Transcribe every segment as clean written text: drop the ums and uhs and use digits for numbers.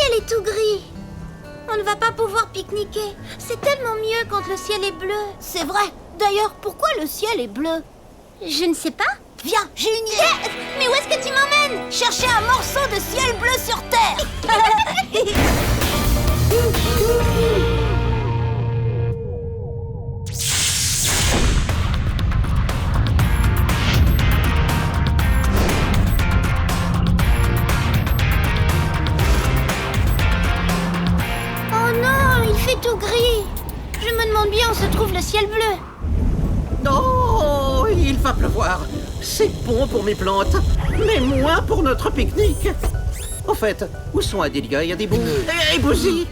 ciel est tout gris. On ne va pas pouvoir pique-niquer. C'est tellement mieux quand le ciel est bleu. C'est vrai. D'ailleurs, pourquoi le ciel est bleu? Je ne sais pas. Viens, j'ai une idée. Mais où est-ce que tu m'emmènes? Chercher un morceau de ciel bleu sur Terre. Oh non, il fait tout gris. Je me demande bien où se trouve le ciel bleu. Non, il va pleuvoir. C'est bon pour mes plantes, mais moins pour notre pique-nique. Au fait, où sont Adelia et Adibou et Bouzy?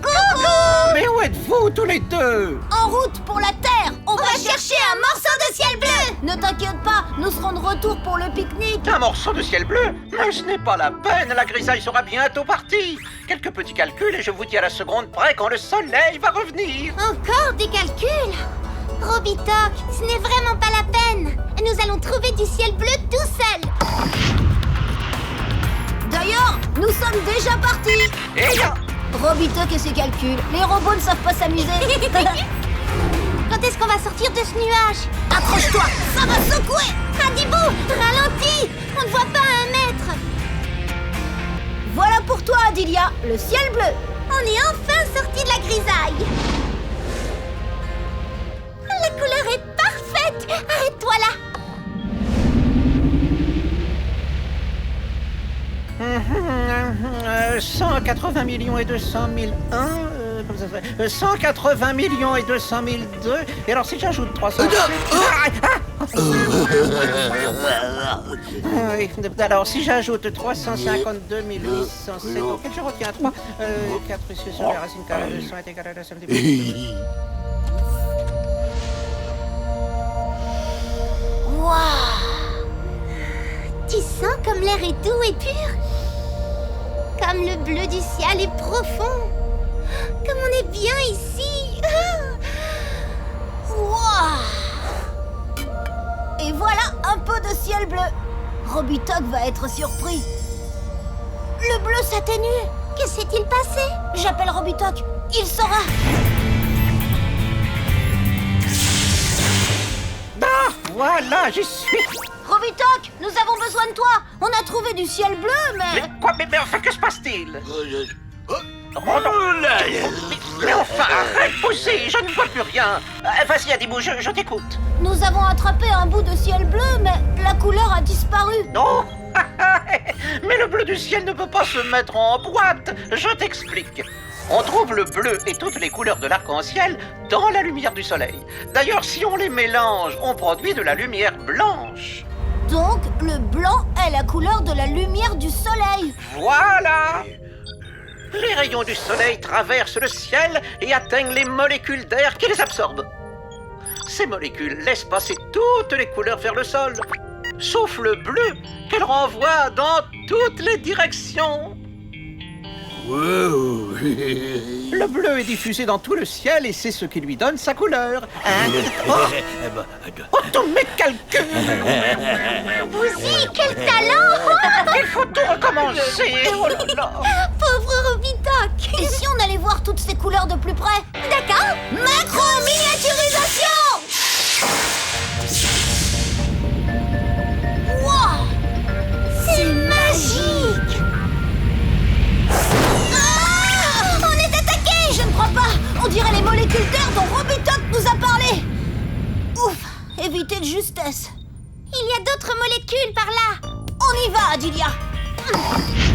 Coucou! Mais où êtes-vous tous les deux? En route pour la Terre. On va chercher un morceau de ciel bleu. Ne t'inquiète pas, nous serons de retour pour le pique-nique. Un morceau de ciel bleu? Mais ce n'est pas la peine, la grisaille sera bientôt partie. Quelques petits calculs et je vous dis à la seconde près quand le soleil va revenir. Encore des calculs? Robitoc, ce n'est vraiment pas la peine. Nous allons trouver du ciel bleu tout seul. D'ailleurs, nous sommes déjà partis. Et là, Robitoc et ses calculs. Les robots ne savent pas s'amuser. Quand est-ce qu'on va sortir de ce nuage? Accroche-toi, ça va secouer. Adibou, ralentis. On ne voit pas à 1 mètre. Voilà pour toi, Adilia, le ciel bleu. On est enfin sorti de la grisaille. La couleur est parfaite. Arrête-toi là. 180 millions et 200 000 comme ça se fait 180 millions et 200 000 2. Et alors si j'ajoute 300... Oui, alors si j'ajoute 352 807... Donc je retiens 3. 4 ici sur la racine carrée de 100 est égal à la somme des... Waouh! Tu sens comme l'air est doux et pur? Comme le bleu du ciel est profond? Comme on est bien ici? Wow. Et voilà un peu de ciel bleu. Robitoc va être surpris. Le bleu s'atténue. Que s'est-il passé? J'appelle Robitoc, il saura. Ah, voilà, j'y suis. Robitoc, nous avons besoin de toi. On a trouvé du ciel bleu, Mais mais... quoi, mais enfin, que se passe-t-il? Oh non. Mais enfin, arrête, Bouzy, je ne vois plus rien. Vas-y, Adibou, je t'écoute. Nous avons attrapé un bout de ciel bleu, mais la couleur a disparu. Non. Mais le bleu du ciel ne peut pas se mettre en boîte. Je t'explique. On trouve le bleu et toutes les couleurs de l'arc-en-ciel dans la lumière du soleil. D'ailleurs, si on les mélange, on produit de la lumière blanche. Donc, le blanc est la couleur de la lumière du soleil. Voilà. Les rayons du soleil traversent le ciel et atteignent les molécules d'air qui les absorbent. Ces molécules laissent passer toutes les couleurs vers le sol, sauf le bleu qu'elles renvoient dans toutes les directions. Wow. Le bleu est diffusé dans tout le ciel et c'est ce qui lui donne sa couleur. Oh, tous mes calculs! Bouzy, quel talent! Il faut tout recommencer! Oh là là! Pauvre Robitoc! Et si on allait voir toutes ces couleurs de plus près? D'accord? Macro-miniaturisation! Wow! C'est magique! Ah! On est attaqué! Je ne crois pas! On dirait les molécules d'air dont Robitoc nous a parlé! Ouf! Évitez de justesse! Il y a d'autres molécules par là! On y va, Adilia!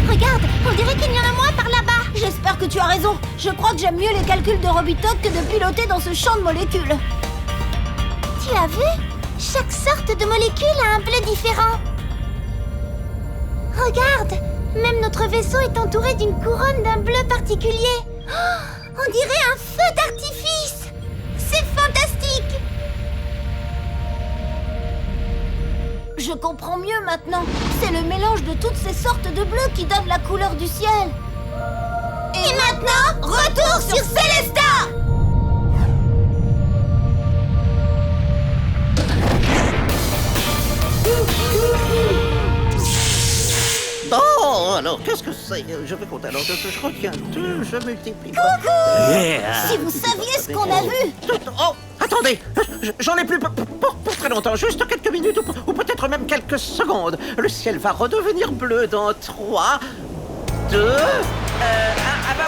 Regarde, on dirait qu'il y en a moins par là-bas! J'espère que tu as raison. Je crois que j'aime mieux les calculs de Robitoc que de piloter dans ce champ de molécules. Tu as vu? Chaque sorte de molécule a un bleu différent. Regarde! Même notre vaisseau est entouré d'une couronne d'un bleu particulier. Oh, on dirait un feu d'artifice! C'est fantastique! Je comprends mieux maintenant. C'est le mélange de toutes ces sortes de bleus qui donne la couleur du ciel. Et maintenant, retour sur Célesta! Bon, alors, qu'est-ce que c'est? Je vais compter. Alors, je retiens 2, je multiplie. Si vous saviez ce qu'on a vu. Oh, attendez, j'en ai plus pour très longtemps, juste quelques minutes ou peut-être même quelques secondes. Le ciel va redevenir bleu dans 3, 2...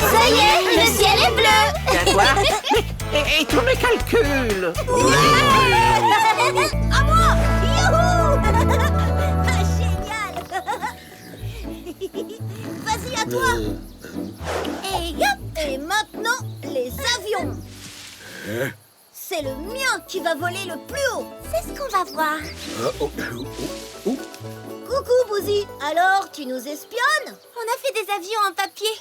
Ça y est, le ciel est bleu. Quoi? Et tous mes calculs? À moi. Youhou. Ah, génial. Vas-y, à toi. Et hop. Et maintenant, les avions. C'est le mien qui va voler le plus haut. C'est ce qu'on va voir. Coucou, Bouzy. Alors, tu nous espionnes? On a fait des avions en papier.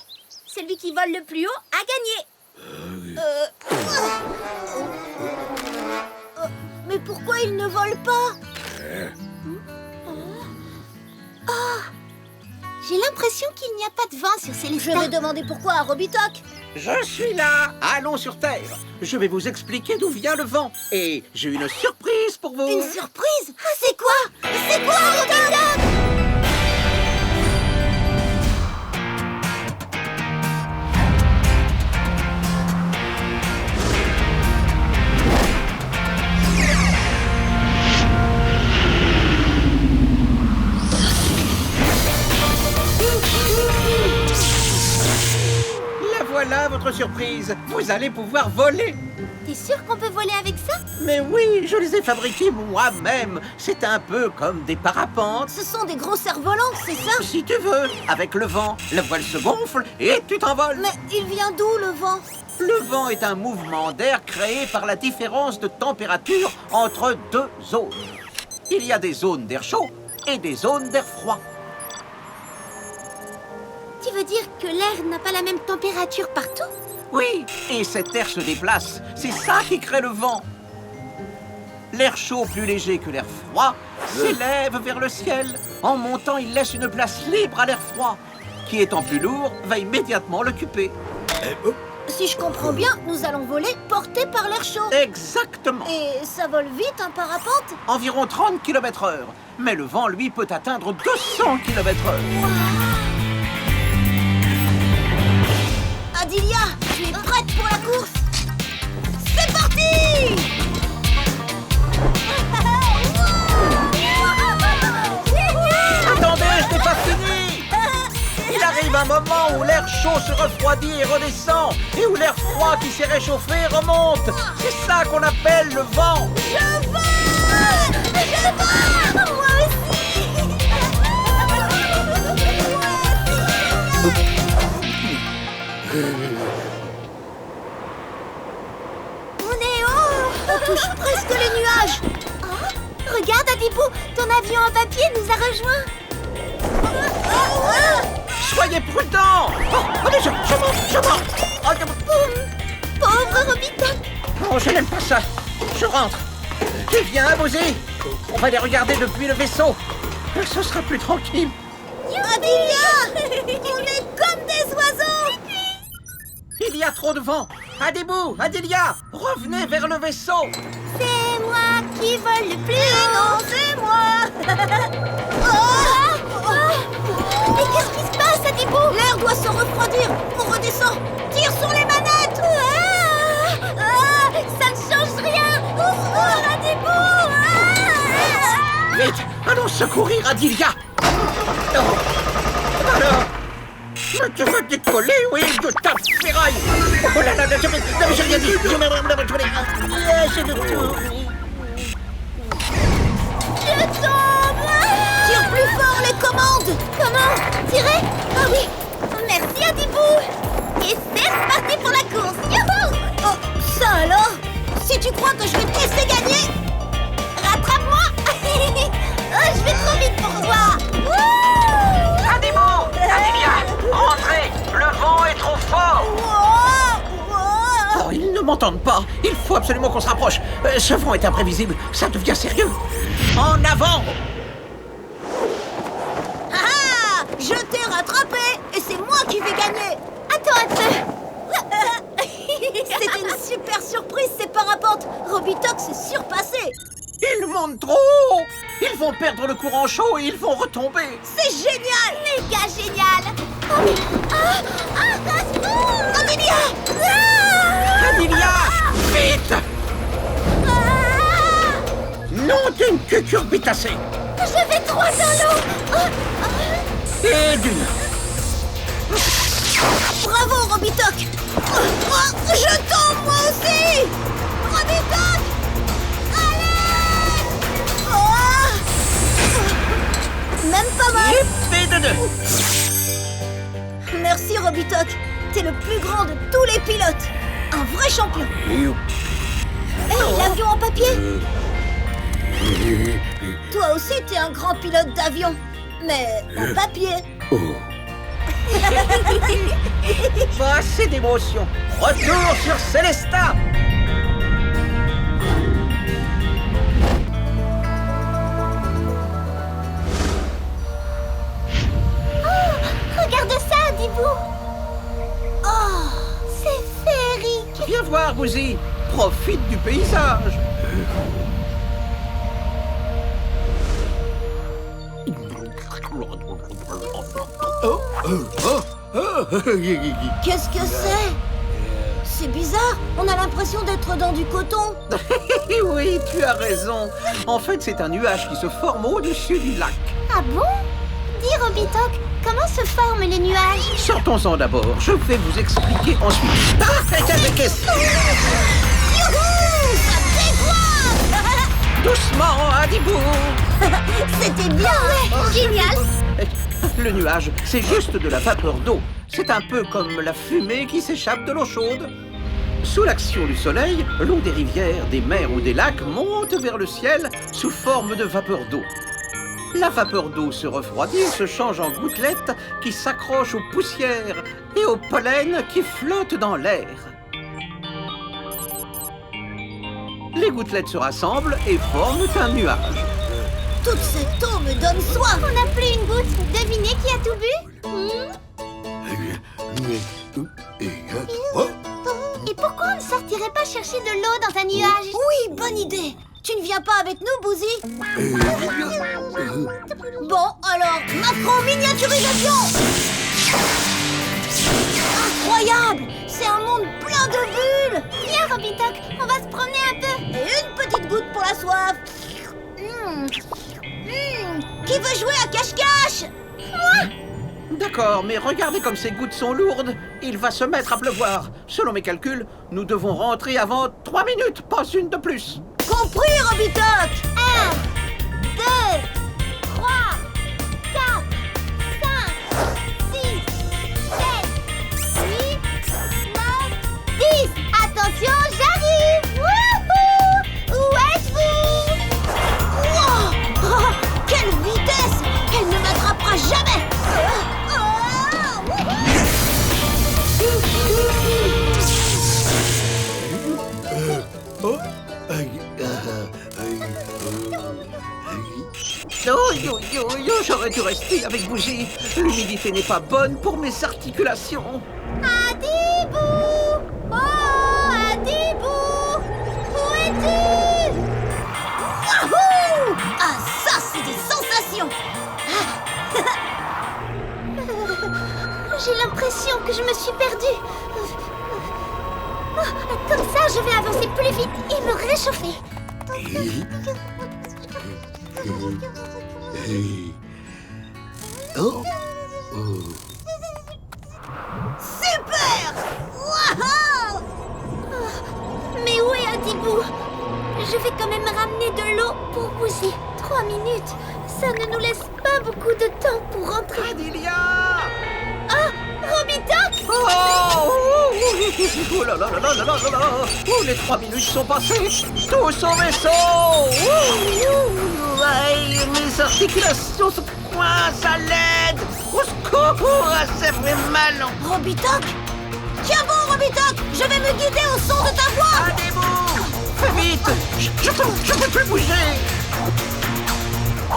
Celui qui vole le plus haut a gagné. Mais pourquoi il ne vole pas? J'ai l'impression qu'il n'y a pas de vent sur Je Célestin. vais demander pourquoi à Robitok. Je suis là. Allons sur Terre. Je vais vous expliquer d'où vient le vent. Et j'ai une surprise pour vous. Une surprise? C'est quoi? C'est quoi, Robitok? La voilà votre surprise. Vous allez pouvoir voler. T'es sûr qu'on peut voler avec ça? Mais oui, je les ai fabriqués moi-même. C'est un peu comme des parapentes. Ce sont des gros cerfs-volants, c'est ça? Si tu veux, avec le vent, la voile se gonfle et tu t'envoles. Mais il vient d'où, le vent? Le vent est un mouvement d'air créé par la différence de température entre 2 zones. Il y a des zones d'air chaud et des zones d'air froid. Tu veux dire que l'air n'a pas la même température partout? Oui, et cet air se déplace. C'est ça qui crée le vent. L'air chaud, plus léger que l'air froid, s'élève vers le ciel. En montant, il laisse une place libre à l'air froid, qui étant plus lourd, va immédiatement l'occuper. Si je comprends bien, nous allons voler portés par l'air chaud. Exactement. Et ça vole vite, un parapente? Environ 30 km/h. Mais le vent, lui, peut atteindre 200 km/h. Adilia, tu es prête pour la course? C'est parti! Attendez, je n'ai pas fini. Il arrive un moment où l'air chaud se refroidit et redescend, et où l'air froid qui s'est réchauffé remonte. C'est ça qu'on appelle le vent. Je vole! Moi aussi! On est haut! On touche presque les nuages! Oh, regarde, Adibou, ton avion en papier nous a rejoints. Soyez prudents. Oh, mais je monte. Oh, Pauvre Robitok! oh, je n'aime pas ça. Je rentre. Tu viens, Bouzy? On va les regarder depuis le vaisseau. Ce sera plus tranquille. Adilia! On est comme des oiseaux! Il y a trop de vent. Adibou, Adilia, revenez vers le vaisseau. C'est moi qui vole le plus haut! Non, c'est moi! Mais qu'est-ce qui se passe, Adibou? L'air doit se refroidir! On redescend! Tire sur les manettes! Ça ne change rien! Au secours, Adibou! Vite, allons secourir Adilia. Oh. Alors, mais tu veux décoller, oui, de ta ferraille. Oh là là, j'ai rien dit. C'est de tout. Je tombe! Tire plus fort les commandes! Comment? Tirer? Ah oui! Merci, Adibou! Et c'est reparti pour la course! Youhou! Oh, ça alors? Si tu crois que je vais te laisser gagner, Rattrape-moi! Oh, je vais trop vite pour toi! Wouh! Adibou, Adilia, entrez. Le vent est trop fort. Oh, ils ne m'entendent pas. Il faut absolument qu'on se rapproche. Ce vent est imprévisible. Ça devient sérieux. En avant. Ah! Je t'ai rattrapé et c'est moi qui vais gagner! Attends un peu! C'était une super surprise ces parapentes! Robitok s'est surpassé! Il monte trop haut. Ils vont perdre le courant chaud et ils vont retomber. C'est génial! Méga génial. Oh, mais... Adelia! Adelia, vite! Non d'une cucurbitacée. Je vais droit dans l'eau. Et d'une. Bravo, Robitoc! Je tombe, moi aussi! Robitoc! Allez! Même pas mal! Épée de deux. Merci, Robitoc! T'es le plus grand de tous les pilotes! Un vrai champion! Hey, l'avion en papier! Toi aussi, t'es un grand pilote d'avion, mais en papier! Pas assez d'émotion. Retour sur Célestat. Regarde ça, Dibou. Oh, c'est féerique. Viens voir, Bouzy. Profite du paysage. Qu'est-ce que c'est? C'est bizarre, on a l'impression d'être dans du coton. Oui, tu as raison. En fait, c'est un nuage qui se forme au-dessus du lac. Ah bon? Dis, Robitoc, comment se forment les nuages? Sortons-en d'abord. Je vais vous expliquer ensuite. Ah, quelle question! Youhou! Ça décoiffe! Doucement, Adibou. C'était bien! Génial. Le nuage, c'est juste de la vapeur d'eau. C'est un peu comme la fumée qui s'échappe de l'eau chaude. Sous l'action du soleil, l'eau des rivières, des mers ou des lacs monte vers le ciel sous forme de vapeur d'eau. La vapeur d'eau se refroidit et se change en gouttelettes qui s'accrochent aux poussières et au pollen qui flottent dans l'air. Les gouttelettes se rassemblent et forment un nuage. Toute cette eau me donne soif! On n'a plus une goutte. Devinez qui a tout bu? Et pourquoi on ne sortirait pas chercher de l'eau dans un nuage? Oui, bonne idée! Tu ne viens pas avec nous, Bouzy? Bon, alors, macro miniaturisation! Incroyable! C'est un monde plein de bulles! Viens, Robitoc, on va se promener un peu. Et une petite goutte pour la soif! Qui veut jouer à cache-cache? D'accord, mais regardez comme ces gouttes sont lourdes. Il va se mettre à pleuvoir. Selon mes calculs, nous devons rentrer avant 3 minutes, pas une de plus. Compris, Robitoc! 1, 2, 3, 4, 5, 6, 7, 8, 9, 10. Attention, j'arrive. Wouhou! Où êtes-vous? Wow! Oh, quelle vitesse! Elle ne m'attrapera jamais! J'aurais dû rester avec Bougie. L'humidité n'est pas bonne pour mes articulations. Adibou! Oh, Adibou! Où es-tu? Wahoo! Ah, ça, c'est des sensations! J'ai l'impression que je me suis perdue. Comme ça, je vais avancer plus vite et me réchauffer. Super! Wahoo! Mais où est Adibou? Je vais quand même ramener de l'eau pour Bouzy. 3 minutes, ça ne nous laisse pas beaucoup de temps pour rentrer. Adelia! Ah, Robitoc! Oh là là là là là là là là! Oh, les 3 minutes sont passées! Tous au vaisseau! Aïe, mes articulations se coincent à l'aide! Au secours! Ça fait mal! Robitoc? Tiens bon, Robitoc! Je vais me guider au son de ta voix! Allez-vous! Fais vite! Je peux plus bouger!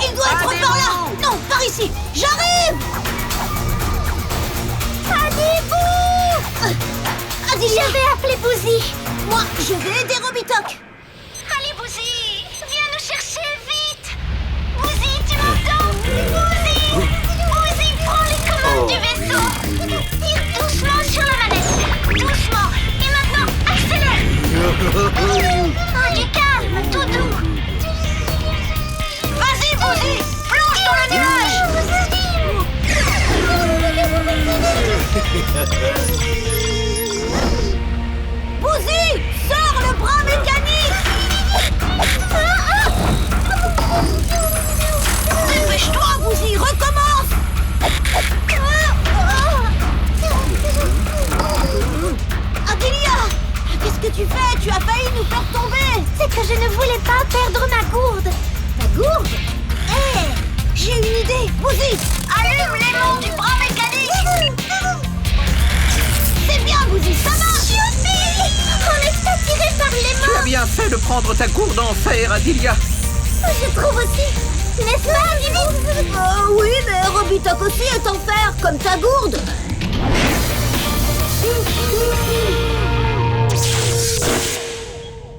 Il doit être par là! Non, par ici! J'arrive! Adibou! Adelia! Je vais appeler Bouzy. Moi, je vais aider Robitoc! Allez, Bouzy, viens nous chercher vite. J'allume l'aimant du bras mécanique. C'est bien, Bouzy, ça marche. Youpi! On est attiré par Tu l'aimant. as bien fait de prendre ta gourde en fer, Adilia. Je trouve aussi. N'est-ce pas, Dibou? Oui, mais Robitoc aussi est en fer, comme ta gourde.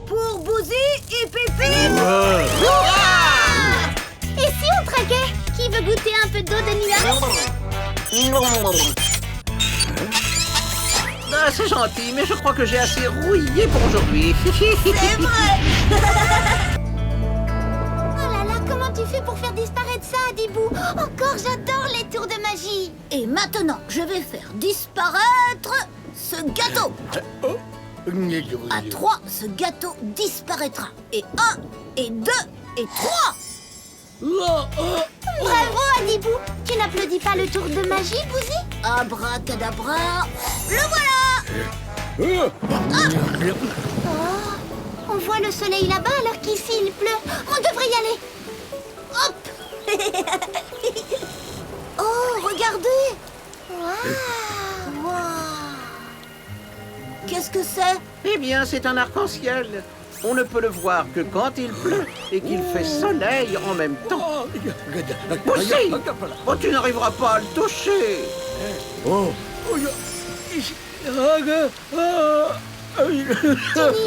Pour Bouzy et Pipi. Et si on traquait? Qui veut goûter un peu d'eau de nuage? Ah, c'est gentil, mais je crois que j'ai assez rouillé pour aujourd'hui. C'est vrai. Oh là là, comment tu fais pour faire disparaître ça, Dibou? Encore, j'adore les tours de magie. Et maintenant, je vais faire disparaître ce gâteau. À 3, ce gâteau disparaîtra. Et 1, et 2, et 3. Bravo, Adibou. Tu n'applaudis pas le tour de magie, Bouzy? Abracadabra. Le voilà. Oh, on voit le soleil là-bas alors qu'ici il pleut. On devrait y aller. Hop. Oh, regardez. Waouh! Waouh. Qu'est-ce que c'est? Eh bien, c'est un arc-en-ciel. On ne peut le voir que quand il pleut et qu'il fait soleil en même temps. Aussi, oh, tu n'arriveras pas à le toucher. Tu n'y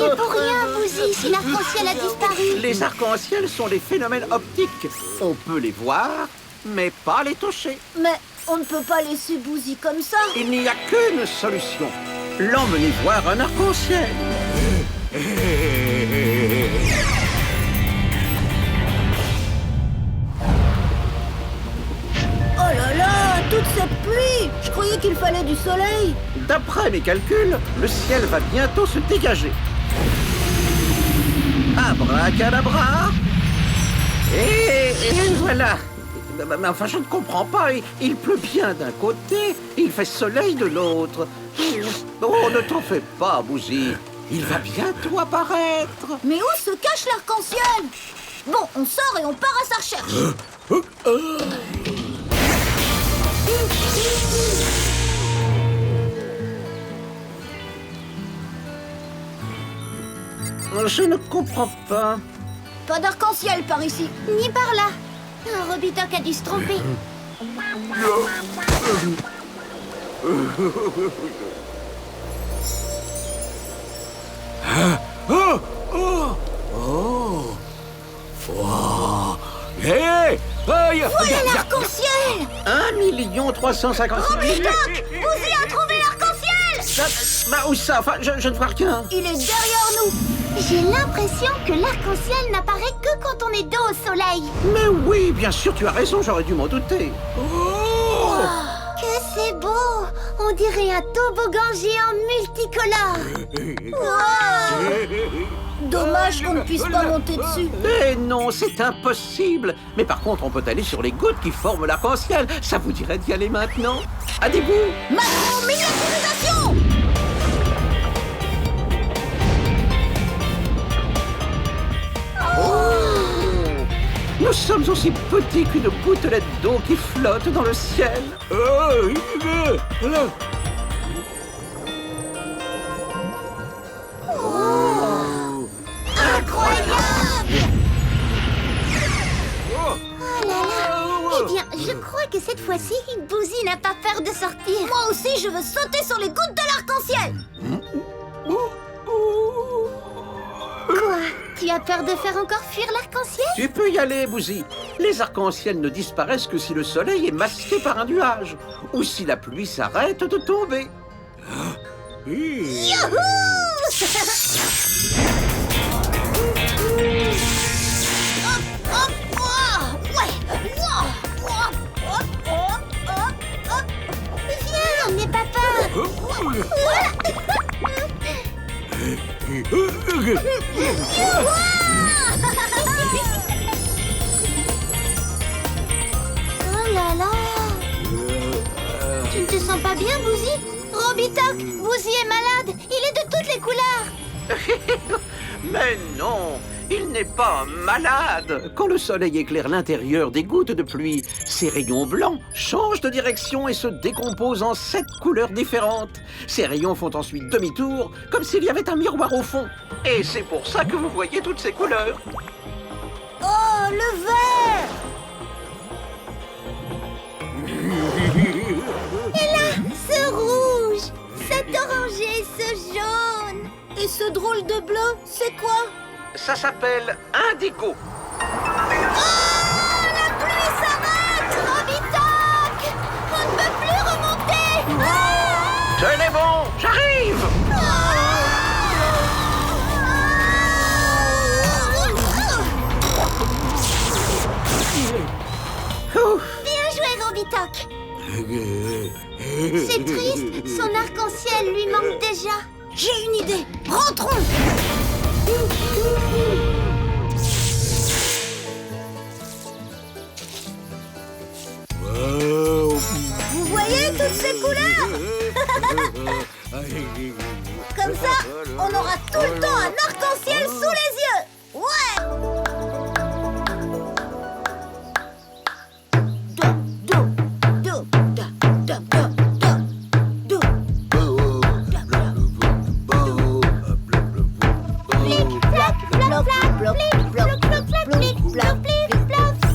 es pour rien, Bouzy, si l'arc-en-ciel a disparu. Les arcs-en-ciel sont des phénomènes optiques. On peut les voir, mais pas les toucher. Mais on ne peut pas laisser Bouzy comme ça. Il n'y a qu'une solution. L'emmener voir un arc-en-ciel. Oh là là, toute cette pluie. Je croyais qu'il fallait du soleil. D'après mes calculs, le ciel va bientôt se dégager. Abracadabra. Et voilà. Mais enfin, je ne comprends pas. Il pleut bien d'un côté, et il fait soleil de l'autre. Oh, ne t'en fais pas, Bouzy. Il va bientôt apparaître. Mais où se cache l'arc-en-ciel? Bon, on sort et on part à sa recherche. Je ne comprends pas. Pas d'arc-en-ciel par ici. Ni par là. Un Robitoc a dû se tromper. Voilà l'arc-en-ciel. 1 356 000. Robitoc, Bouzy a trouvé l'arc-en-ciel. Bah, où ça? Enfin, je ne vois rien. Il est derrière nous. J'ai l'impression que l'arc-en-ciel n'apparaît que quand on est dos au soleil. Mais oui, bien sûr, tu as raison, j'aurais dû m'en douter. Que c'est beau! On dirait un toboggan géant multicolore. Dommage qu'on ne puisse pas monter dessus. Eh non, c'est impossible. Mais par contre, on peut aller sur les gouttes qui forment l'arc-en-ciel. Ça vous dirait d'y aller maintenant? Adibou! Macro-miniaturisation. Nous sommes aussi petits qu'une gouttelette d'eau qui flotte dans le ciel. Incroyable. Oh là là! Eh bien, je crois que cette fois-ci, Bouzy n'a pas peur de sortir. Moi aussi, je veux sauter sur les gouttes de l'arc-en-ciel. Quoi? Tu as peur de faire encore fuir l'arc-en-ciel? Tu peux y aller, Bouzy. Les arcs-en-ciel ne disparaissent que si le soleil est masqué par un nuage ou si la pluie s'arrête de tomber. Hop, ouah, ouais, ouah, ouah, hop, hop, hop, hop. Viens, n'aie pas peur. Oh là là! Tu ne te sens pas bien, Bouzy? Robitoc, Bouzy est malade. Il est de toutes les couleurs. Mais non, Il n'est pas malade. Quand le soleil éclaire l'intérieur des gouttes de pluie, ces rayons blancs changent de direction et se décomposent en 7 couleurs différentes. Ces rayons font ensuite demi-tour, comme s'il y avait un miroir au fond. Et c'est pour ça que vous voyez toutes ces couleurs. Oh, le vert! Ce rouge, cet orangé, ce jaune. Et ce drôle de bleu, c'est quoi? Ça s'appelle indigo. La pluie s'arrête, Robitoc! On ne peut plus remonter. Tenez bon, j'arrive. Ouf. Bien joué, Robitoc. C'est triste, son arc-en-ciel lui manque déjà. J'ai une idée! Rentrons! Vous voyez toutes ces couleurs? Comme ça, on aura tout le temps un arc-en-ciel sous les yeux! Ouais!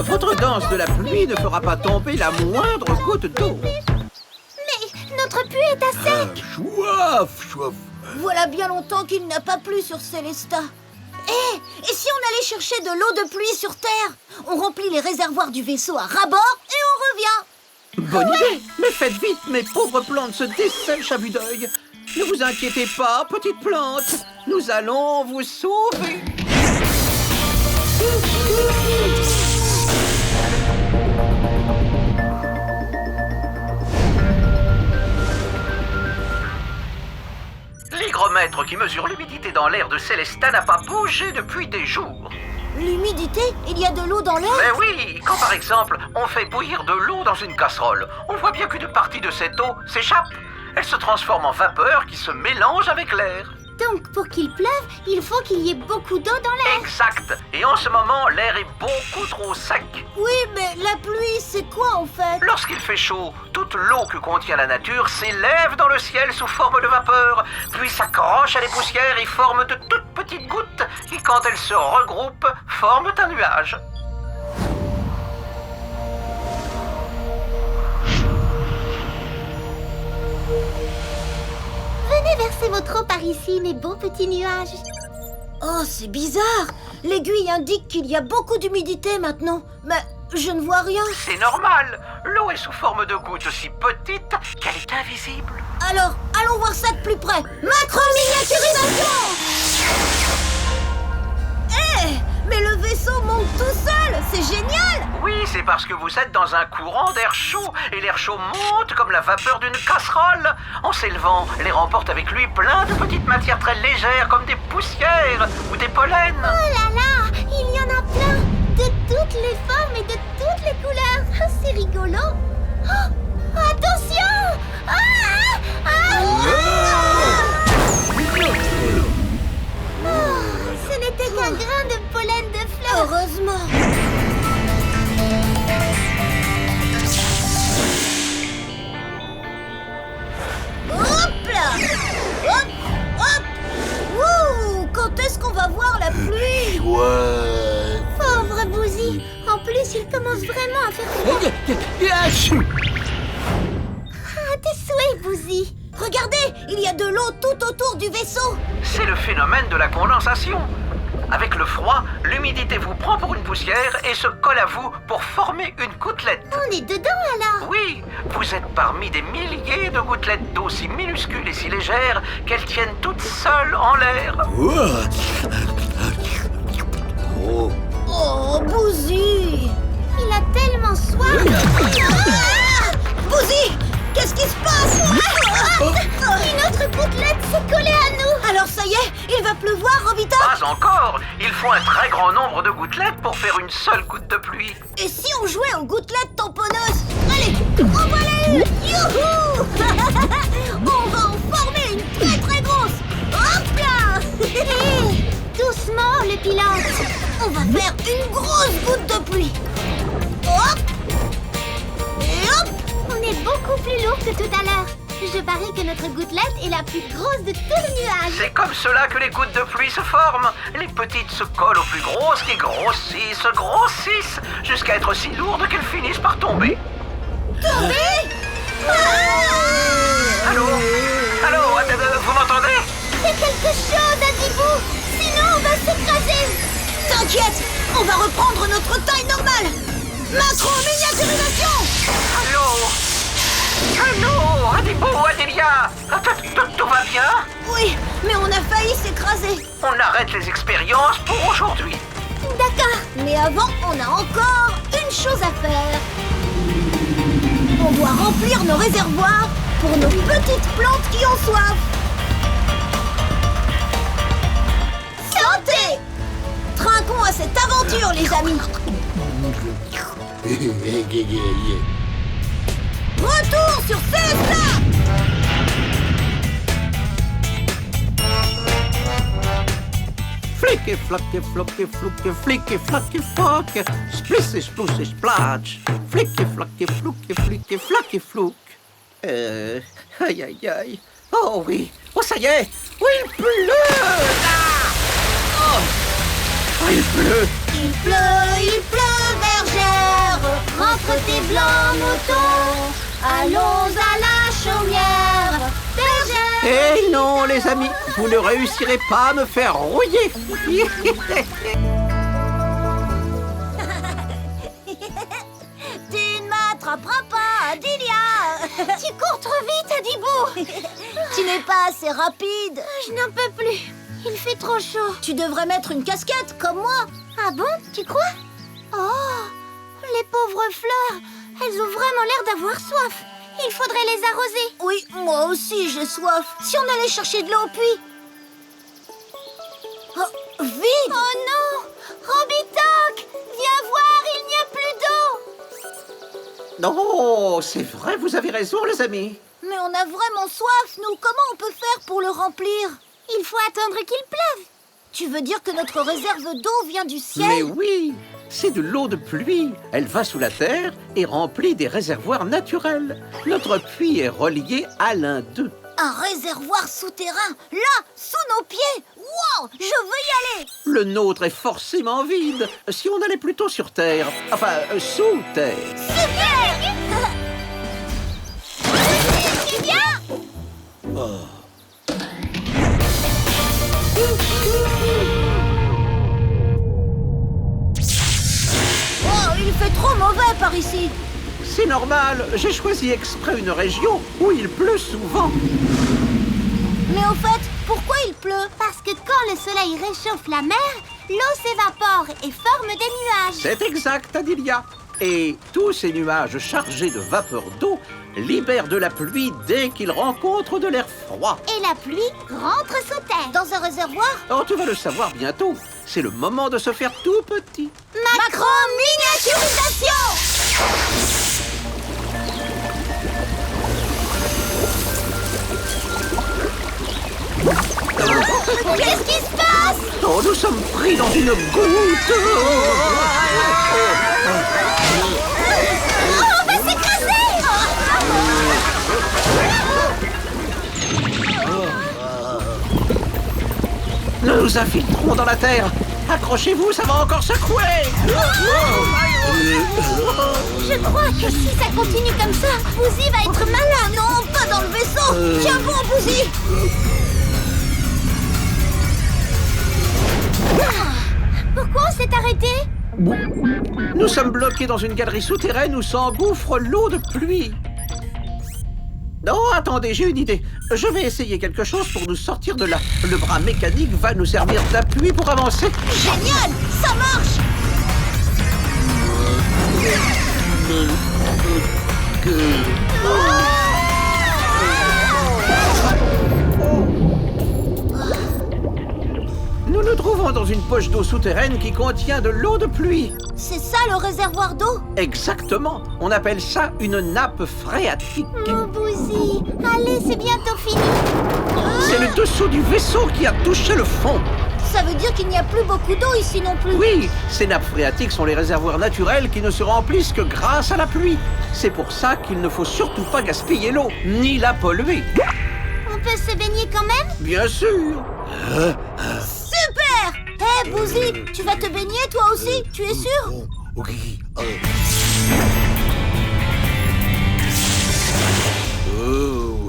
Votre danse de la pluie ne fera pas tomber la moindre goutte d'eau. Mais notre puits est à sec. Chouaf. Voilà bien longtemps qu'il n'a pas plu sur Célesta. Et si on allait chercher de l'eau de pluie sur Terre? On remplit les réservoirs du vaisseau à ras-bord et on revient. Bonne idée. Mais faites vite, mes pauvres plantes se dessèchent à vue d'œil. Ne vous inquiétez pas, petite plante. Nous allons vous sauver. L'hygromètre qui mesure l'humidité dans l'air de Célesta n'a pas bougé depuis des jours. L'humidité? Il y a de l'eau dans l'air? Mais oui, quand par exemple on fait bouillir de l'eau dans une casserole, on voit bien qu'une partie de cette eau s'échappe. Elle se transforme en vapeur qui se mélange avec l'air. Donc pour qu'il pleuve, il faut qu'il y ait beaucoup d'eau dans l'air. Exact. Et en ce moment, l'air est beaucoup trop sec. Oui, mais la pluie, c'est quoi en fait? Lorsqu'il fait chaud, toute l'eau que contient la nature s'élève dans le ciel sous forme de vapeur, puis s'accroche à des poussières et forme de toutes petites gouttes qui, quand elles se regroupent, forment un nuage. Venez verser votre eau par ici, mes beaux petits nuages. Oh, c'est bizarre! L'aiguille indique qu'il y a beaucoup d'humidité maintenant, mais je ne vois rien. C'est normal. L'eau est sous forme de gouttes si petites qu'elle est invisible. Alors, allons voir ça de plus près. Macro-miniaturisation! Mais le vaisseau monte tout seul! C'est génial! Oui, c'est parce que vous êtes dans un courant d'air chaud, et l'air chaud monte comme la vapeur d'une casserole. En s'élevant, l'air emporte avec lui plein de petites matières très légères, comme des poussières ou des pollens. Oh là là, il y en a plein, de toutes les formes et de toutes les couleurs. Ah, c'est rigolo. Oh, attention! Ce n'était qu'un grain de pollen de fleurs. Heureusement! Hop là! Hop! Hop! Wouh! Quand est-ce qu'on va voir la pluie? Pauvre Bouzy. En plus, il commence vraiment à faire froid. Ah, tes souhaits, Bouzy. Regardez! Il y a de l'eau tout autour du vaisseau! C'est le phénomène de la condensation. Avec le froid, l'humidité vous prend pour une poussière et se colle à vous pour former une gouttelette. On est dedans alors. Oui, vous êtes parmi des milliers de gouttelettes d'eau si minuscules et si légères qu'elles tiennent toutes seules en l'air. Oh, Bouzy! Il a tellement soif. Bouzy! Qu'est-ce qui se passe? Une autre gouttelette s'est collée à nous. Alors ça y est, il va pleuvoir, Robitoc? Pas encore. Il faut un très grand nombre de gouttelettes pour faire une seule goutte de pluie. Et si on jouait aux gouttelettes tamponneuses? Allez, en voilà une! Youhou! On va en former une très très grosse! Hop là! Hé, doucement, le pilote. va faire une grosse goutte de pluie. Hop. Et hop. On est beaucoup plus lourd que tout à l'heure. Je parie que notre gouttelette est la plus grosse de tous les nuages. C'est comme cela que les gouttes de pluie se forment. Les petites se collent aux plus grosses qui grossissent, jusqu'à être si lourdes qu'elles finissent par tomber. Allô, vous m'entendez? C'est quelque chose, Adibou. Sinon, on va s'écraser. T'inquiète, on va reprendre notre taille normale. Macro-miniaturisation. Allô, Adibou, Adélia, tout va bien? Oui, mais on a failli s'écraser. On arrête les expériences pour aujourd'hui. D'accord. Mais avant, on a encore une chose à faire. On doit remplir nos réservoirs pour nos petites plantes qui ont soif. Santé! Trinquons à cette aventure, les amis. Retour sur CSA! Flicky, flacky, flocky, flucky, flicky, flacky, flock. Splissy, splousy, splotch. Flicky, flacky, flucky, flicky, flacky, flouk. Aïe, aïe, aïe. Oh oui. Oh, ça y est. Oui, il pleut. Ah oh, il pleut. Il pleut, bergère. Rentre tes blancs moutons. Allons à la chaumière, bergère. Eh non, les amis, vous ne réussirez pas à me faire rouiller. Tu ne m'attraperas pas, Adilia. Tu cours trop vite, Adibou. Tu n'es pas assez rapide. Je n'en peux plus. Il fait trop chaud. Tu devrais mettre une casquette comme moi. Ah bon, tu crois? Oh, les pauvres fleurs. Elles ont vraiment l'air d'avoir soif. Il faudrait les arroser. Oui, moi aussi j'ai soif. Si on allait chercher de l'eau au puits. Oh, vite! Oh non! Robitok! Viens voir, il n'y a plus d'eau! Non, c'est vrai, vous avez raison, les amis. Mais on a vraiment soif, nous. Comment on peut faire pour le remplir? Il faut attendre qu'il pleuve. Tu veux dire que notre réserve d'eau vient du ciel? Mais oui, c'est de l'eau de pluie. Elle va sous la terre et remplit des réservoirs naturels. Notre puits est relié à l'un d'eux. Un réservoir souterrain, là, sous nos pieds. Wow, je veux y aller. Le nôtre est forcément vide. Si on allait plutôt sur terre, enfin, sous terre. Super. Tu viens? Oh, il fait trop mauvais par ici. C'est normal, j'ai choisi exprès une région où il pleut souvent. Mais au fait, pourquoi il pleut? Parce que quand le soleil réchauffe la mer, l'eau s'évapore et forme des nuages. C'est exact, Adilia. Et tous ces nuages chargés de vapeur d'eau libèrent de la pluie dès qu'ils rencontrent de l'air froid. Et la pluie rentre sous terre. Dans un réservoir? Oh, tu vas le savoir bientôt. C'est le moment de se faire tout petit. Macro-miniaturisation. Qu'est-ce qui se passe? Oh, nous sommes pris dans une goutte. On va s'écraser! Nous nous infiltrons dans la terre. Accrochez-vous, ça va encore secouer. Je crois que si ça continue comme ça, Bouzy va être malade. Non, pas dans le vaisseau. Tiens bon, Bouzy. Pourquoi on s'est arrêté? Nous sommes bloqués dans une galerie souterraine où s'engouffre l'eau de pluie. Non, attendez, j'ai une idée. Je vais essayer quelque chose pour nous sortir de là. Le bras mécanique va nous servir d'appui pour avancer. Génial, ça marche. Nous nous trouvons dans une poche d'eau souterraine qui contient de l'eau de pluie. C'est ça le réservoir d'eau? Exactement. On appelle ça une nappe phréatique. Mon Bouzy, allez, c'est bientôt fini. C'est le dessous du vaisseau qui a touché le fond. Ça veut dire qu'il n'y a plus beaucoup d'eau ici non plus. Oui, ces nappes phréatiques sont les réservoirs naturels qui ne se remplissent que grâce à la pluie. C'est pour ça qu'il ne faut surtout pas gaspiller l'eau, ni la polluer. On peut se baigner quand même? Bien sûr. Super! Hé, Bouzy, tu vas te baigner toi aussi? Tu es sûr? Ok. Oh,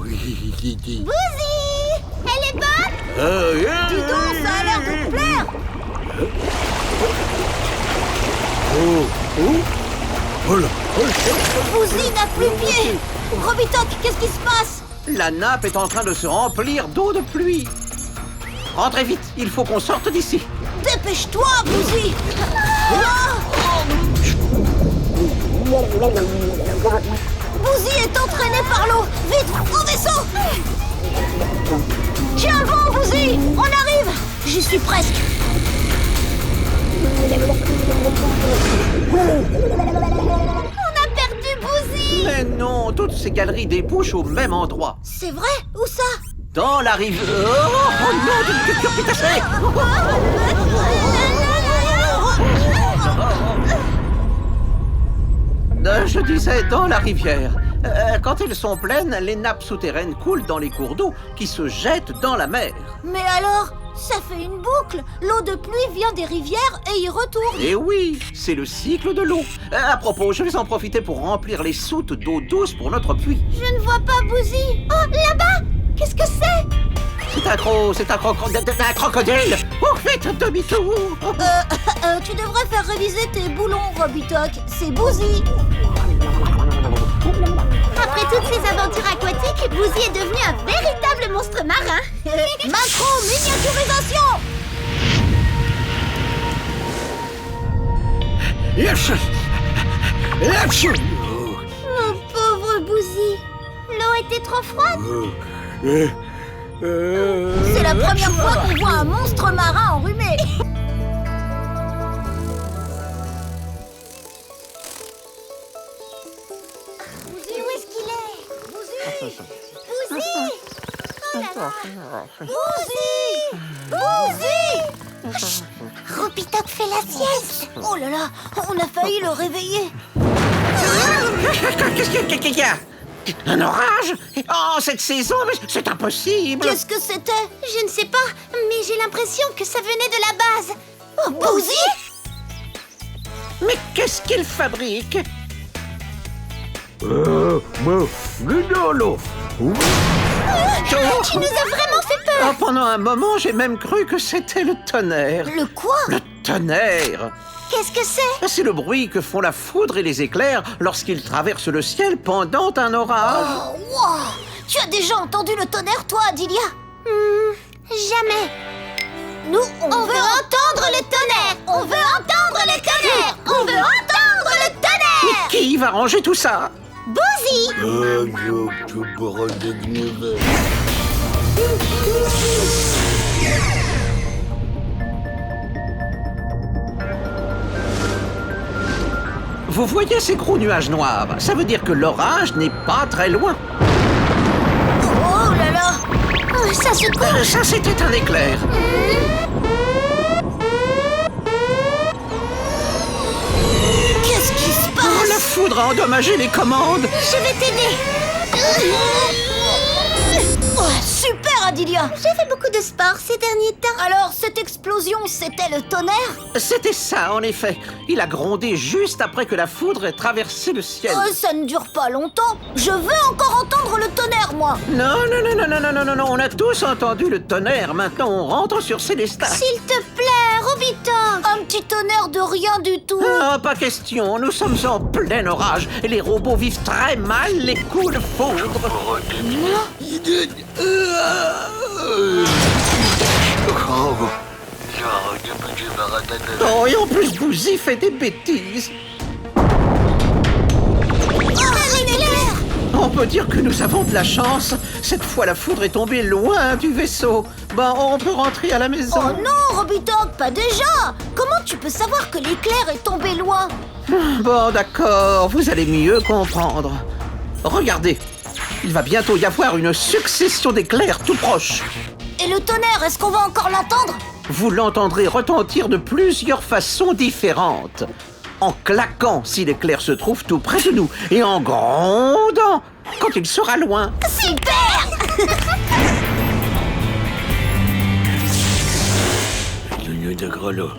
Bouzy! Elle est bonne? Dis donc, ça a l'air de te plaire! Oh là. Bouzy n'a plus pied! Robitok, qu'est-ce qui se passe? La nappe est en train de se remplir d'eau de pluie. Rentrez vite, il faut qu'on sorte d'ici. Dépêche-toi, Bouzy! Bouzy est entraîné par l'eau! Vite, au vaisseau! Tiens bon, Bouzy! On arrive! J'y suis presque! On a perdu Bouzy! Mais non, toutes ces galeries débouchent au même endroit. C'est vrai? Où ça? Dans la rive... Oh non, d'une culture pétassée! Je disais dans la rivière. Quand elles sont pleines, les nappes souterraines coulent dans les cours d'eau qui se jettent dans la mer. Mais alors, ça fait une boucle! L'eau de pluie vient des rivières et y retourne! Et oui, c'est le cycle de l'eau. À propos, je vais en profiter pour remplir les soutes d'eau douce pour notre puits. Je ne vois pas Bouzy. Oh, là-bas! Qu'est-ce que c'est? C'est un crocodile. Oh, faites demi-tour. Tu devrais faire réviser tes boulons, Robitok. C'est Bouzy. Après toutes ces aventures aquatiques, Bouzy est devenu un véritable monstre marin. Macro-miniaturisation! Mon pauvre Bouzy. L'eau était trop froide. C'est la première fois qu'on voit un monstre marin enrhumé. Bouzy, où est-ce qu'il est? Bouzy! Bouzy! Oh là là! Bouzy! Bouzy! Robitok fait la sieste. Oh là là, on a failli le réveiller. Qu'est-ce qu'il y a? Un orage? Oh, cette saison, mais c'est impossible. Qu'est-ce que c'était? Je ne sais pas, mais j'ai l'impression que ça venait de la base. Oh, Bouzy? Mais qu'est-ce qu'il fabrique? Guidolo. Tu nous as vraiment fait peur. Oh, pendant un moment, j'ai même cru que c'était le tonnerre. Le quoi? Le tonnerre! Qu'est-ce que c'est? C'est le bruit que font la foudre et les éclairs lorsqu'ils traversent le ciel pendant un orage. Oh, wow. Tu as déjà entendu le tonnerre, toi, Adilia? Jamais. Nous, on On veut entendre le tonnerre. On veut entendre le tonnerre. On veut entendre le tonnerre. Qui va ranger tout ça? Bouzy! Vous voyez ces gros nuages noirs? Ça veut dire que l'orage n'est pas très loin. Oh là là! Oh, ça se couche. Ça, c'était un éclair. Qu'est-ce qui se Oh, passe? la foudre a endommagé les commandes. Je vais t'aider. Oh, super, Adilia! J'ai fait beaucoup de sport ces derniers temps. Alors, cette explosion, c'était le tonnerre? C'était ça, en effet. Il a grondé juste après que la foudre ait traversé le ciel. Oh, ça ne dure pas longtemps. Je veux encore entendre le tonnerre, moi. Non, on a tous entendu le tonnerre. Maintenant, on rentre sur Célestat. S'il te plaît, Robitok. Un petit tonnerre de rien du tout. Ah, pas question, nous sommes en plein orage et les robots vivent très mal les coups de foudre. Oh, et en plus, Bouzy fait des bêtises. Un éclair! On peut dire que nous avons de la chance. Cette fois, la foudre est tombée loin du vaisseau. Bon, on peut rentrer à la maison. Oh non, Robitok, pas déjà! Comment tu peux savoir que l'éclair est tombé loin? Bon, d'accord, vous allez mieux comprendre. Regardez, il va bientôt y avoir une succession d'éclairs tout proches. Et le tonnerre, est-ce qu'on va encore l'entendre? vous l'entendrez retentir de plusieurs façons différentes. En claquant si l'éclair se trouve tout près de nous, et en grondant quand il sera loin. Super! De grelot.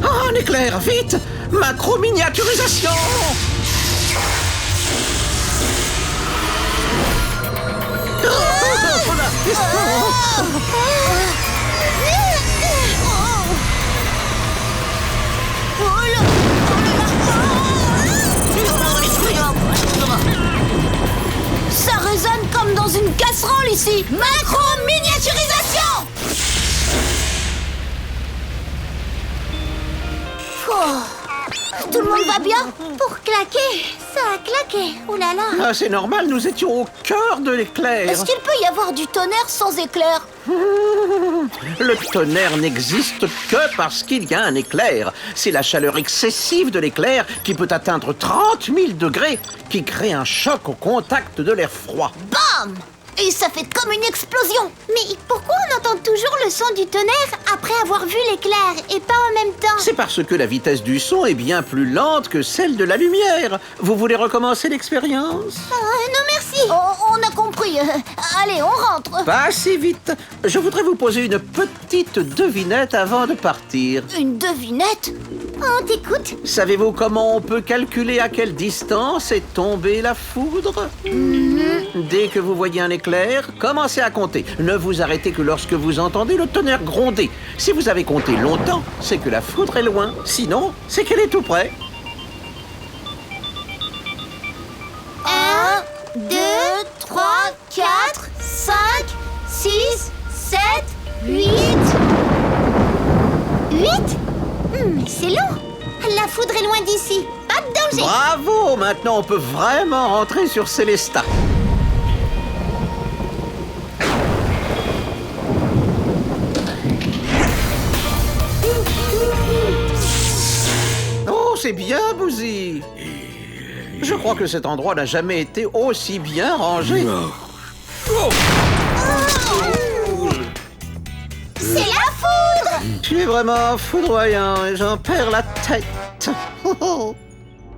Ah, un éclair, vite! Macro-miniaturisation! Ça résonne comme dans une casserole ici. Macro-miniaturisation. Tout le monde va bien? Pour claquer, ça a claqué. Oh là là. Ah, c'est normal, nous étions au cœur de l'éclair. Est-ce qu'il peut y avoir du tonnerre sans éclair? Le tonnerre n'existe que parce qu'il y a un éclair. C'est la chaleur excessive de l'éclair qui peut atteindre 30 000 degrés qui crée un choc au contact de l'air froid. Bam! Et ça fait comme une explosion. Mais pourquoi on entend toujours le son du tonnerre après avoir vu l'éclair et pas en même temps? C'est parce que la vitesse du son est bien plus lente que celle de la lumière. Vous voulez recommencer l'expérience? Non merci. Oh, on a compris. Allez, on rentre. Pas si vite. Je voudrais vous poser une petite devinette avant de partir. Une devinette? On t'écoute. Savez-vous comment on peut calculer à quelle distance est tombée la foudre? Dès que vous voyez un éclair, commencez à compter. Ne vous arrêtez que lorsque vous entendez le tonnerre gronder. Si vous avez compté longtemps, c'est que la foudre est loin. Sinon, c'est qu'elle est tout près. 1, 2, 3, 4, 5, 6, 7, 8. 8? C'est long. La foudre est loin d'ici. Pas de danger. Bravo! Maintenant, on peut vraiment rentrer sur Célestat. Oh, c'est bien, Bouzy. Je crois que cet endroit n'a jamais été aussi bien rangé. C'est la foudre. Tu es vraiment foudroyant et j'en perds la tête.